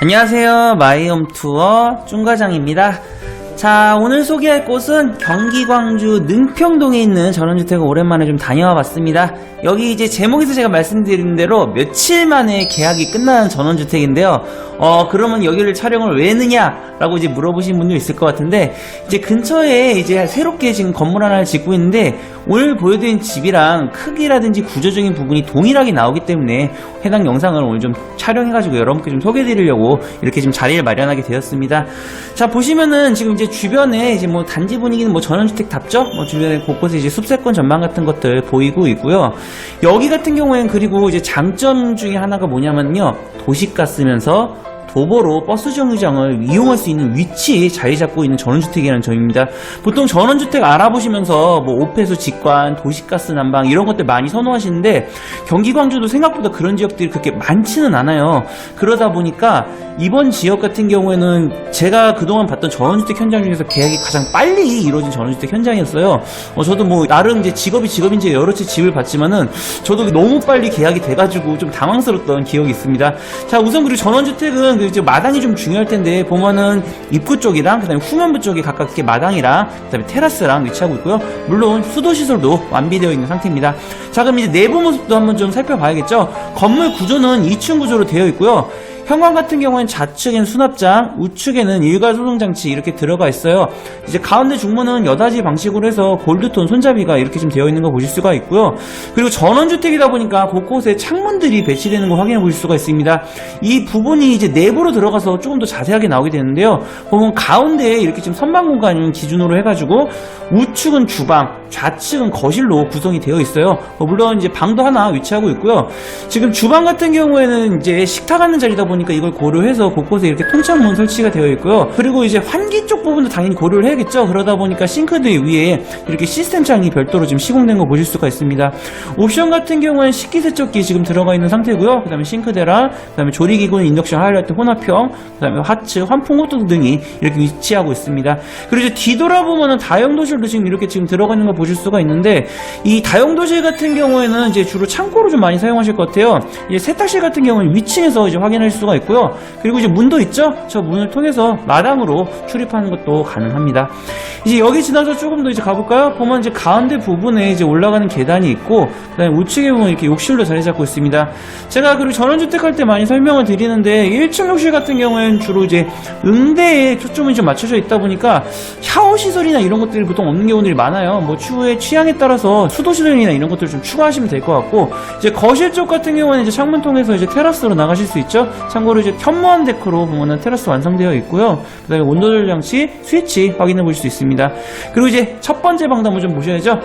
안녕하세요. 마이홈투어 쭝과장입니다. 자, 오늘 소개할 곳은 경기 광주 능평동에 있는 전원주택을 오랜만에 좀 다녀와 봤습니다. 여기 이제 제목에서 제가 말씀드린 대로 며칠 만에 계약이 끝나는 전원주택인데요. 그러면 여기를 촬영을 왜 했느냐라고 이제 물어보신 분도 있을 것 같은데, 이제 근처에 이제 새롭게 지금 건물 하나를 짓고 있는데, 오늘 보여드린 집이랑 크기라든지 구조적인 부분이 동일하게 나오기 때문에 해당 영상을 오늘 좀 촬영해가지고 여러분께 좀 소개해드리려고 이렇게 지금 자리를 마련하게 되었습니다. 자, 보시면은 지금 이제 주변에 이제 뭐 단지 분위기는 뭐 전원주택답죠? 뭐 주변에 곳곳에 이제 숲세권 전망 같은 것들 보이고 있고요. 여기 같은 경우에는 그리고 이제 장점 중에 하나가 뭐냐면요. 도시가 쓰면서 도보로 버스 정류장을 이용할 수 있는 위치에 자리 잡고 있는 전원주택이라는 점입니다. 보통 전원주택 알아보시면서 뭐 오폐수 직관, 도시가스 난방 이런 것들 많이 선호하시는데 경기 광주도 생각보다 그런 지역들이 그렇게 많지는 않아요. 그러다 보니까 이번 지역 같은 경우에는 제가 그동안 봤던 전원주택 현장 중에서 계약이 가장 빨리 이루어진 전원주택 현장이었어요. 저도 뭐 나름 이제 직업인지 여러 채 집을 봤지만은 저도 너무 빨리 계약이 돼가지고 좀 당황스러웠던 기억이 있습니다. 자, 우선 그리고 전원주택은 이제 마당이 좀 중요할 텐데 보면은 입구 쪽이랑 그다음에 후면부 쪽에 가깝게 마당이랑 그다음에 테라스랑 위치하고 있고요. 물론 수도 시설도 완비되어 있는 상태입니다. 자, 그럼 이제 내부 모습도 한번 좀 살펴봐야겠죠. 건물 구조는 2층 구조로 되어 있고요. 현관 같은 경우에는 좌측에는 수납장, 우측에는 일괄 소등장치 이렇게 들어가 있어요. 이제 가운데 중문은 여닫이 방식으로 해서 골드톤 손잡이가 이렇게 좀 되어 있는 거 보실 수가 있고요. 그리고 전원주택이다 보니까 곳곳에 창문들이 배치되는 거 확인해 보실 수가 있습니다. 이 부분이 이제 내부로 들어가서 조금 더 자세하게 나오게 되는데요. 보면 가운데에 이렇게 지금 선반 공간을 기준으로 해가지고 우측은 주방, 좌측은 거실로 구성이 되어 있어요. 물론 이제 방도 하나 위치하고 있고요. 지금 주방 같은 경우에는 이제 식탁 하는 자리다 보니까 이걸 고려해서 곳곳에 이렇게 통창문 설치가 되어 있고요. 그리고 이제 환기 쪽 부분도 당연히 고려를 해야겠죠. 그러다 보니까 싱크대 위에 이렇게 시스템 창이 별도로 지금 시공된 거 보실 수가 있습니다. 옵션 같은 경우에는 식기세척기 지금 들어가 있는 상태고요. 그 다음에 싱크대랑 그 다음에 조리기구는 인덕션 하이라이트 혼합형, 그 다음에 하츠, 환풍 호도 등이 이렇게 위치하고 있습니다. 그리고 이제 뒤돌아보면은 다용도실도 지금 들어가 있는 거 보실 수가 있는데, 이 다용도실 같은 경우에는 이제 주로 창고로 좀 많이 사용하실 것 같아요. 이제 세탁실 같은 경우는 위층에서 이제 확인할 수가 있고요. 그리고 이제 문도 있죠? 저 문을 통해서 마당으로 출입하는 것도 가능합니다. 이제 여기 지나서 조금 더 이제 가볼까요? 보면 이제 가운데 부분에 이제 올라가는 계단이 있고, 그 다음에 우측에 보면 이렇게 욕실로 자리 잡고 있습니다. 제가 그리고 전원주택 할 때 많이 설명을 드리는데, 1층 욕실 같은 경우에는 주로 이제 응대에 초점이 좀 맞춰져 있다 보니까 샤워 시설이나 이런 것들이 보통 없는 경우들이 많아요. 뭐 추후에 취향에 따라서 수도 시설이나 이런 것들 좀 추가하시면 될 것 같고, 이제 거실 쪽 같은 경우는 이제 창문 통해서 이제 테라스로 나가실 수 있죠. 참고로 이제 현무암 데크로 보면은 테라스 완성되어 있고요. 그 다음에 온도 조절 장치, 스위치 확인해 보실 수 있습니다. 그리고 이제 첫 번째 방도 한번 좀 보셔야죠.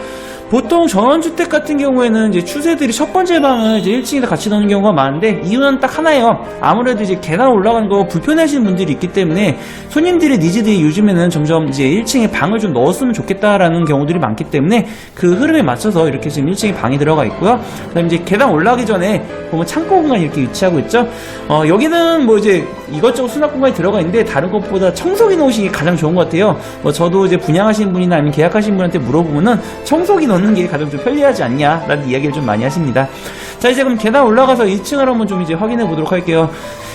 보통 전원주택 같은 경우에는 이제 추세들이 첫 번째 방을 이제 1층에다 같이 넣는 경우가 많은데, 이유는 딱 하나예요. 아무래도 이제 계단 올라가는 거 불편해하시는 분들이 있기 때문에 손님들의 니즈들이 요즘에는 점점 이제 1층에 방을 좀 넣었으면 좋겠다라는 경우들이 많기 때문에 그 흐름에 맞춰서 이렇게 지금 1층에 방이 들어가 있고요. 그 다음에 이제 계단 올라가기 전에 보면 창고 공간이 이렇게 위치하고 있죠. 여기는 뭐 이제 이것저것 수납 공간이 들어가 있는데 다른 것보다 청소기 놓으시기 가장 좋은 것 같아요. 저도 이제 분양하시는 분이나 아니면 계약하시는 분한테 물어보면은 청소기 넣는 게 가장 좀 편리하지 않냐라는 이야기를 좀 많이 하십니다. 자, 이제 그럼 계단 올라가서 2층을 한번 좀 이제 확인해 보도록 할게요.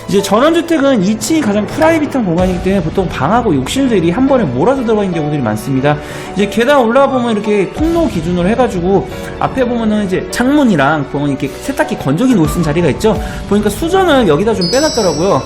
이제 전원주택은 2층이 가장 프라이빗한 공간이기 때문에 보통 방하고 욕실들이 한 번에 몰아서 들어가 있는 경우들이 많습니다. 이제 계단 올라가 보면 이렇게 통로 기준으로 해가지고 앞에 보면은 이제 창문이랑 보면 이렇게 세탁기 건조기 놓을 수 있는 자리가 있죠. 보니까 수전을 여기다 좀 빼놨더라고요.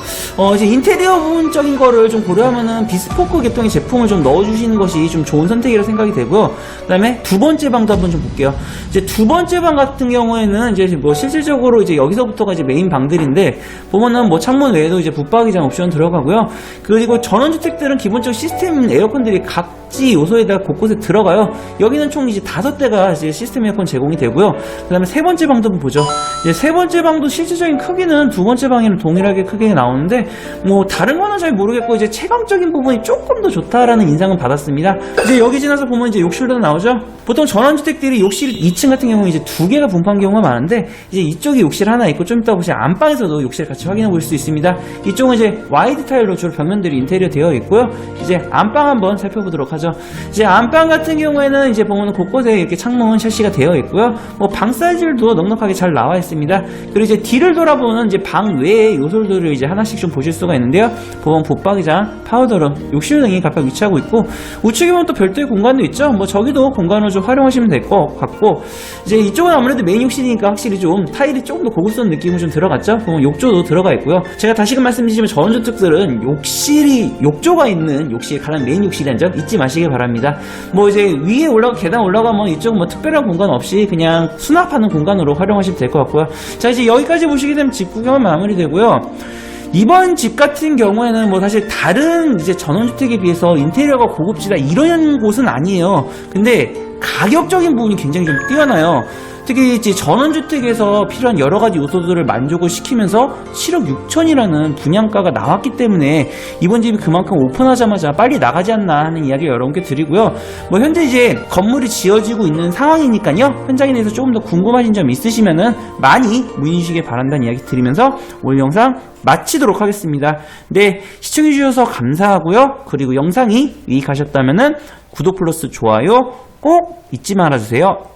이제 인테리어 부분적인 거를 좀 고려하면은 비스포크 계통의 제품을 좀 넣어주시는 것이 좀 좋은 선택이라 생각이 되고요. 그 다음에 두 번째 방도 한번 좀 볼게요. 이제 두 번째 방 같은 경우에는 이제 뭐 실질적으로 이제 여기서부터가 이제 메인 방들인데, 보면은 뭐 창문 외에도 이제 붙박이장 옵션 들어가고요. 그리고 전원주택들은 기본적 시스템 에어컨들이 각지 요소에다가 곳곳에 들어가요. 여기는 총 이제 5대가 이제 시스템 에어컨 제공이 되고요. 그 다음에 세 번째 방도 한번 보죠. 이제 세 번째 방도 실질적인 크기는 두 번째 방이랑 동일하게 크게 나오는데, 뭐 다른 거는 잘 모르겠고 이제 체감적인 부분이 조금 더 좋다라는 인상은 받았습니다. 이제 여기 지나서 보면 이제 욕실도 나오죠. 보통 전원주택들이 욕실 2층 같은 경우는 이제 2개가 분포한 경우가 많은데, 이제 이쪽에 욕실 하나 있고 좀 이따 보시면 안방에서도 욕실 같이 확인해 볼 수 있습니다. 이쪽은 이제 와이드 타일로 주로 벽면들이 인테리어 되어 있고요. 이제 안방 한번 살펴보도록 하죠. 거죠. 이제 안방 같은 경우에는 이제 보면 곳곳에 이렇게 창문 샤시가 되어 있고요. 뭐 방 사이즈도 넉넉하게 잘 나와 있습니다. 그리고 이제 뒤를 돌아보는 이제 방 외의 요소들을 이제 하나씩 좀 보실 수가 있는데요. 보면 붙박이장, 파우더룸, 욕실 등이 각각 위치하고 있고, 우측에 보면 또 별도의 공간도 있죠. 뭐 저기도 공간으로 좀 활용하시면 될 것 같고, 이제 이쪽은 아무래도 메인 욕실이니까 확실히 좀 타일이 조금 더 고급스러운 느낌이 좀 들어갔죠. 보면 욕조도 들어가 있고요. 제가 다시금 말씀드리지만 전원주택들은 욕조가 있는 욕실, 가장 메인 욕실이란 점 잊지 마시길 바랍니다. 뭐 이제 위에 계단 올라가면 이쪽 뭐 특별한 공간 없이 그냥 수납하는 공간으로 활용하시면 될 것 같고요. 자, 이제 여기까지 보시게 되면 집 구경은 마무리되고요. 이번 집 같은 경우에는 뭐 사실 다른 이제 전원주택에 비해서 인테리어가 고급지다 이런 곳은 아니에요. 근데 가격적인 부분이 굉장히 좀 뛰어나요. 특히 이제 전원주택에서 필요한 여러 가지 요소들을 만족을 시키면서 7억 6천이라는 분양가가 나왔기 때문에 이번 집이 그만큼 오픈하자마자 빨리 나가지 않나 하는 이야기 여러분께 드리고요. 뭐 현재 이제 건물이 지어지고 있는 상황이니까요. 현장에 대해서 조금 더 궁금하신 점 있으시면은 많이 문의 주시길 바란다는 이야기 드리면서 오늘 영상 마치도록 하겠습니다. 네, 시청해주셔서 감사하고요. 그리고 영상이 유익하셨다면은 구독 플러스 좋아요 꼭 잊지 말아주세요.